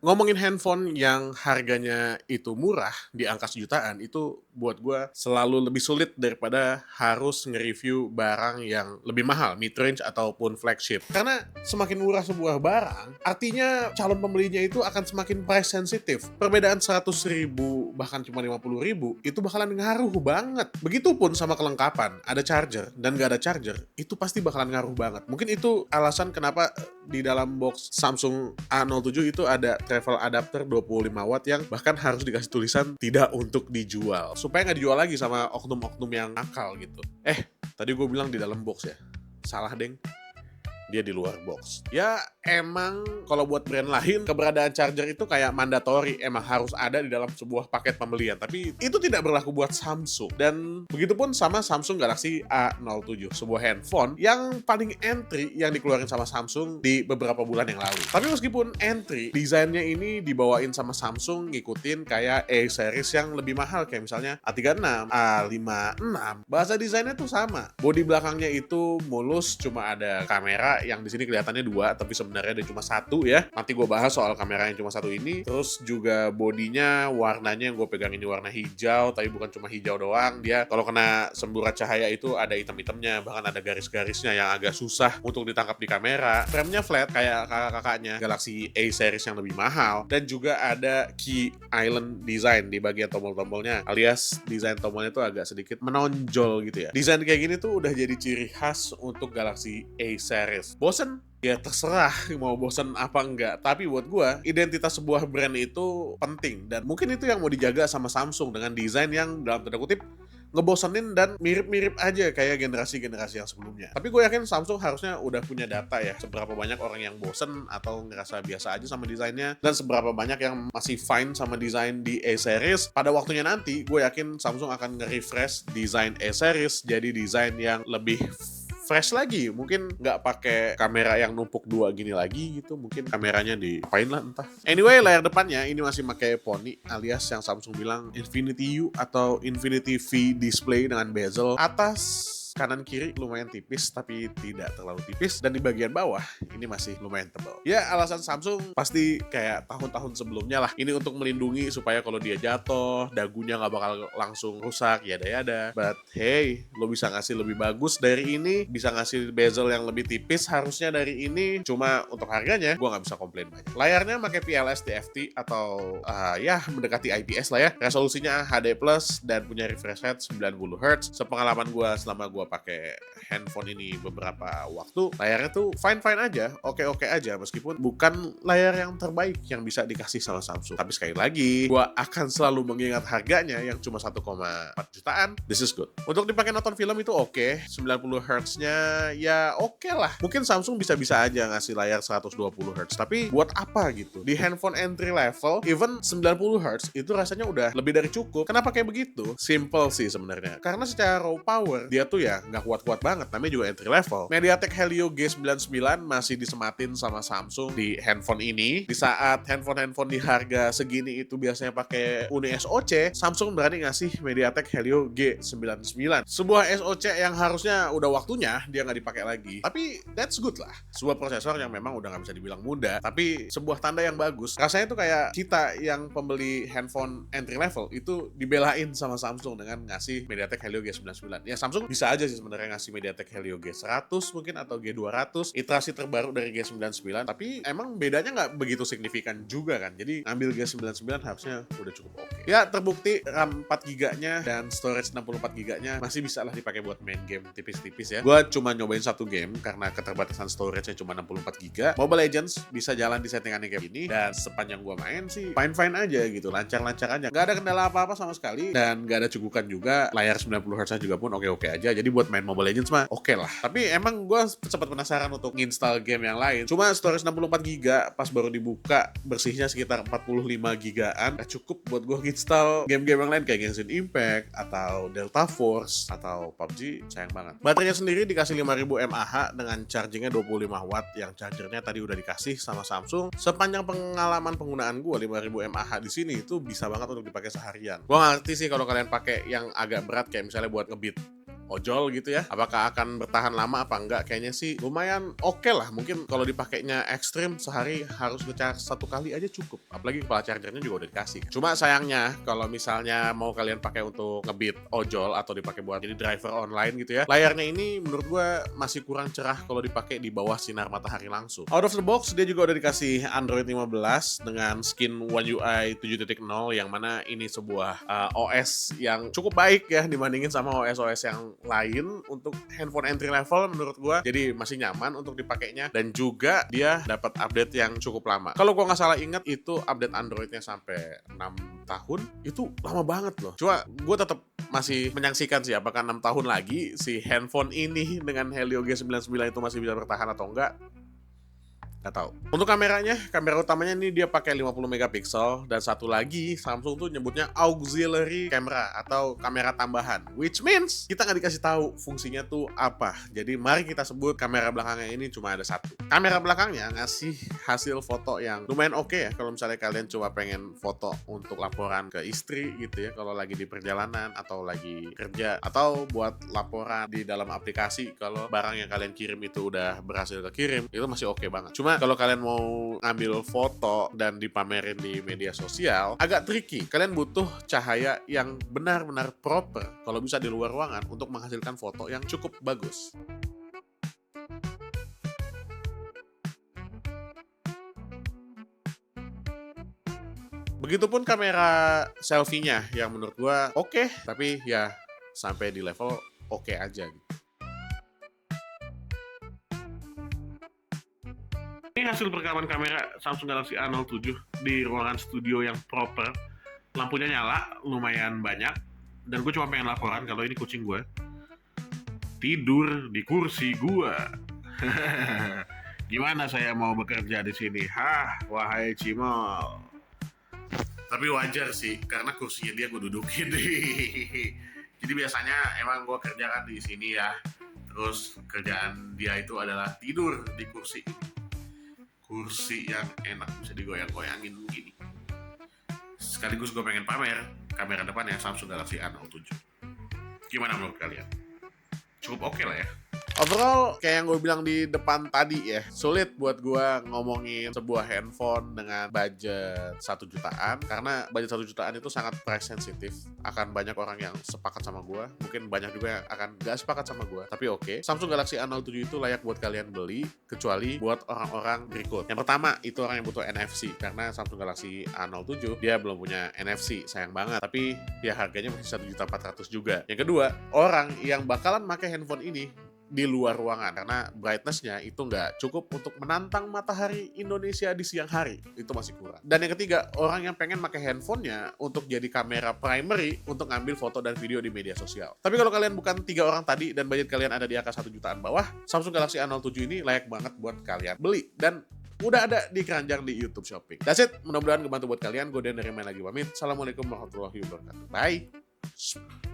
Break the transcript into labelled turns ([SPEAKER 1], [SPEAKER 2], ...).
[SPEAKER 1] Ngomongin handphone yang harganya itu murah, di angka sejutaan, itu buat gua selalu lebih sulit daripada harus nge-review barang yang lebih mahal, mid-range ataupun flagship. Karena semakin murah sebuah barang, artinya calon pembelinya itu akan semakin price sensitif. Perbedaan 100.000 bahkan cuma 50.000 itu bakalan ngaruh banget. Begitupun sama kelengkapan, ada charger dan gak ada charger, itu pasti bakalan ngaruh banget. Mungkin itu alasan kenapa di dalam box Samsung A07 itu ada travel adapter 25 watt yang bahkan harus dikasih tulisan tidak untuk dijual supaya nggak dijual lagi sama oknum-oknum yang nakal gitu. Tadi gue bilang di dalam box ya, salah deng, dia di luar box. Ya emang kalau buat brand lain keberadaan charger itu kayak mandatori, emang harus ada di dalam sebuah paket pembelian. Tapi itu tidak berlaku buat Samsung. Dan begitupun sama Samsung Galaxy A07, sebuah handphone yang paling entry yang dikeluarin sama Samsung di beberapa bulan yang lalu. Tapi meskipun entry, desainnya ini dibawain sama Samsung ngikutin kayak A series yang lebih mahal kayak misalnya A36, A56. Bahasa desainnya tuh sama. Bodi belakangnya itu mulus, cuma ada kamera yang di sini kelihatannya dua, tapi sebenarnya ada cuma satu ya. Nanti gue bahas soal kamera yang cuma satu ini. Terus juga bodinya, warnanya yang gue pegang ini warna hijau, tapi bukan cuma hijau doang. Dia kalau kena semburat cahaya itu ada hitam-hitamnya, bahkan ada garis-garisnya yang agak susah untuk ditangkap di kamera. Frame-nya flat kayak kakak-kakaknya Galaxy A series yang lebih mahal. Dan juga ada key island design di bagian tombol-tombolnya, alias desain tombolnya itu agak sedikit menonjol gitu ya. Desain kayak gini tuh udah jadi ciri khas untuk Galaxy A series. Bosen? Ya terserah mau bosen apa enggak. Tapi buat gue, identitas sebuah brand itu penting. Dan mungkin itu yang mau dijaga sama Samsung dengan desain yang dalam tanda kutip ngebosenin dan mirip-mirip aja kayak generasi-generasi yang sebelumnya. Tapi gue yakin Samsung harusnya udah punya data ya, seberapa banyak orang yang bosen atau ngerasa biasa aja sama desainnya, dan seberapa banyak yang masih fine sama desain di A series. Pada waktunya nanti, gue yakin Samsung akan nge-refresh desain A series jadi desain yang lebih fresh lagi, mungkin nggak pakai kamera yang numpuk dua gini lagi gitu, mungkin kameranya diapain lah entah. Anyway, layar depannya ini masih pakai Pony, alias yang Samsung bilang Infinity U atau Infinity V display dengan bezel atas kanan kiri lumayan tipis tapi tidak terlalu tipis, dan di bagian bawah ini masih lumayan tebal. Ya alasan Samsung pasti kayak tahun-tahun sebelumnya lah, ini untuk melindungi supaya kalau dia jatuh dagunya nggak bakal langsung rusak, yada-yada. But hey, lo bisa ngasih lebih bagus dari ini, bisa ngasih bezel yang lebih tipis harusnya dari ini, cuma untuk harganya gue nggak bisa komplain banyak. Layarnya pakai PLS TFT atau ya mendekati IPS lah ya. Resolusinya HD+ dan punya refresh rate 90 Hz. Sepengalaman gue selama gue pakai handphone ini beberapa waktu, layarnya tuh fine-fine aja, oke-oke aja, meskipun bukan layar yang terbaik yang bisa dikasih sama Samsung. Tapi sekali lagi, gua akan selalu mengingat harganya yang cuma 1,4 jutaan. This is good. Untuk dipakai nonton film itu oke, 90 Hz-nya ya oke lah. Mungkin Samsung bisa-bisa aja ngasih layar 120 Hz, tapi buat apa gitu? Di handphone entry level, even 90 Hz itu rasanya udah lebih dari cukup. Kenapa kayak begitu? Simple sih sebenarnya. Karena secara raw power, dia tuh ya nggak kuat-kuat banget, namanya juga entry level. MediaTek Helio G99 masih disematin sama Samsung di handphone ini. Di saat handphone-handphone di harga segini itu biasanya pakai Uni SoC, Samsung berani ngasih MediaTek Helio G99. Sebuah SoC yang harusnya udah waktunya dia nggak dipakai lagi. Tapi that's good lah. Sebuah prosesor yang memang udah nggak bisa dibilang muda, tapi sebuah tanda yang bagus. Rasanya tuh kayak kita yang pembeli handphone entry level itu dibelain sama Samsung dengan ngasih MediaTek Helio G99. Ya Samsung bisa aja sih sebenarnya ngasih MediaTek Helio G100 mungkin atau G200, iterasi terbaru dari G99, tapi emang bedanya nggak begitu signifikan juga kan. Jadi ngambil G99 harusnya udah cukup oke. Ya terbukti RAM 4GB-nya dan storage 64GB-nya masih bisa lah dipakai buat main game tipis-tipis ya. Gua cuma nyobain satu game karena keterbatasan storage-nya cuma 64GB. Mobile Legends bisa jalan di settingannya kayak gini, dan sepanjang gua main sih fine-fine aja gitu, lancar-lancar aja. Nggak ada kendala apa-apa sama sekali, dan nggak ada cukukan juga. Layar 90Hz juga pun oke-oke aja. Jadi buat main Mobile Legends mah oke lah. Tapi emang gue sempat penasaran untuk install game yang lain. Cuma storage 64GB pas baru dibuka bersihnya sekitar 45GB-an. Gak cukup buat gue install game-game yang lain kayak Genshin Impact atau Delta Force atau PUBG. Sayang banget. Baterainya sendiri dikasih 5000 mAh dengan chargingnya 25 watt, yang chargernya tadi udah dikasih sama Samsung. Sepanjang pengalaman penggunaan gue, 5000 mAh di sini itu bisa banget untuk dipakai seharian. Gue ngerti sih kalau kalian pakai yang agak berat kayak misalnya buat ngebeat ojol gitu ya. Apakah akan bertahan lama apa enggak? Kayaknya sih lumayan oke lah. Mungkin kalau dipakainya ekstrim sehari harus ngecas 1 kali aja cukup. Apalagi kepala chargernya juga udah dikasih. Cuma sayangnya kalau misalnya mau kalian pakai untuk ngebit ojol atau dipakai buat jadi driver online gitu ya, layarnya ini menurut gue masih kurang cerah kalau dipakai di bawah sinar matahari langsung. Out of the box dia juga udah dikasih Android 15 dengan skin One UI 7.0 yang mana ini sebuah OS yang cukup baik ya dibandingin sama OS-OS yang lain untuk handphone entry level menurut gua. Jadi masih nyaman untuk dipakainya dan juga dia dapat update yang cukup lama. Kalau gua nggak salah ingat itu update Androidnya sampai 6 tahun. Itu lama banget loh. Cuma gua tetap masih menyaksikan sih apakah 6 tahun lagi si handphone ini dengan Helio G99 itu masih bisa bertahan atau enggak. Nggak tahu. Untuk kameranya, kamera utamanya ini dia pakai 50 megapiksel dan satu lagi Samsung tuh nyebutnya auxiliary camera atau kamera tambahan, which means kita nggak dikasih tahu fungsinya tuh apa. Jadi mari kita sebut kamera belakangnya ini cuma ada satu. Kamera belakangnya ngasih hasil foto yang lumayan oke ya kalau misalnya kalian cuma pengen foto untuk laporan ke istri gitu ya kalau lagi di perjalanan atau lagi kerja atau buat laporan di dalam aplikasi kalau barang yang kalian kirim itu udah berhasil kekirim, itu masih oke banget. Cuma kalau kalian mau ngambil foto dan dipamerin di media sosial, agak tricky. Kalian butuh cahaya yang benar-benar proper, kalau bisa di luar ruangan, untuk menghasilkan foto yang cukup bagus. Begitupun kamera selfie-nya, yang menurut gua oke, tapi ya sampai di level oke aja gitu. Ini hasil perekaman kamera Samsung Galaxy A07 di ruangan studio yang proper. Lampunya nyala, lumayan banyak. Dan gue cuma pengen laporan kalau ini kucing gue tidur di kursi gue. Gimana saya mau bekerja di sini? Hah, wahai Cimol. Tapi wajar sih, karena kursinya dia gue dudukin. Jadi biasanya emang gue kerjakan di sini ya. Terus kerjaan dia itu adalah tidur di kursi ini. Kursi yang enak bisa digoyang-goyangin begini. Sekaligus gue pengen pamer kamera depannya Samsung Galaxy A07. Gimana menurut kalian? Cukup oke lah ya. Overall, kayak yang gue bilang di depan tadi ya, sulit buat gue ngomongin sebuah handphone dengan budget 1 jutaan, karena budget 1 jutaan itu sangat price sensitif. Akan banyak orang yang sepakat sama gue, mungkin banyak juga yang akan gak sepakat sama gue, tapi oke. Samsung Galaxy A07 itu layak buat kalian beli, kecuali buat orang-orang berikut. Yang pertama, itu orang yang butuh NFC, karena Samsung Galaxy A07 dia belum punya NFC, sayang banget. Tapi ya harganya masih 1.400.000 juga. Yang kedua, orang yang bakalan pakai handphone ini di luar ruangan karena brightness-nya itu nggak cukup untuk menantang matahari Indonesia di siang hari, itu masih kurang. Dan yang ketiga, orang yang pengen pakai handphonenya untuk jadi kamera primary untuk ngambil foto dan video di media sosial. Tapi kalau kalian bukan 3 orang tadi dan budget kalian ada di angka 1 jutaan bawah, Samsung Galaxy A07 ini layak banget buat kalian beli dan udah ada di keranjang di YouTube Shopping. That's it, mudah-mudahan ngebantu buat kalian. Gue Dan dari Main Lagi pamit. Assalamualaikum warahmatullahi wabarakatuh. Bye.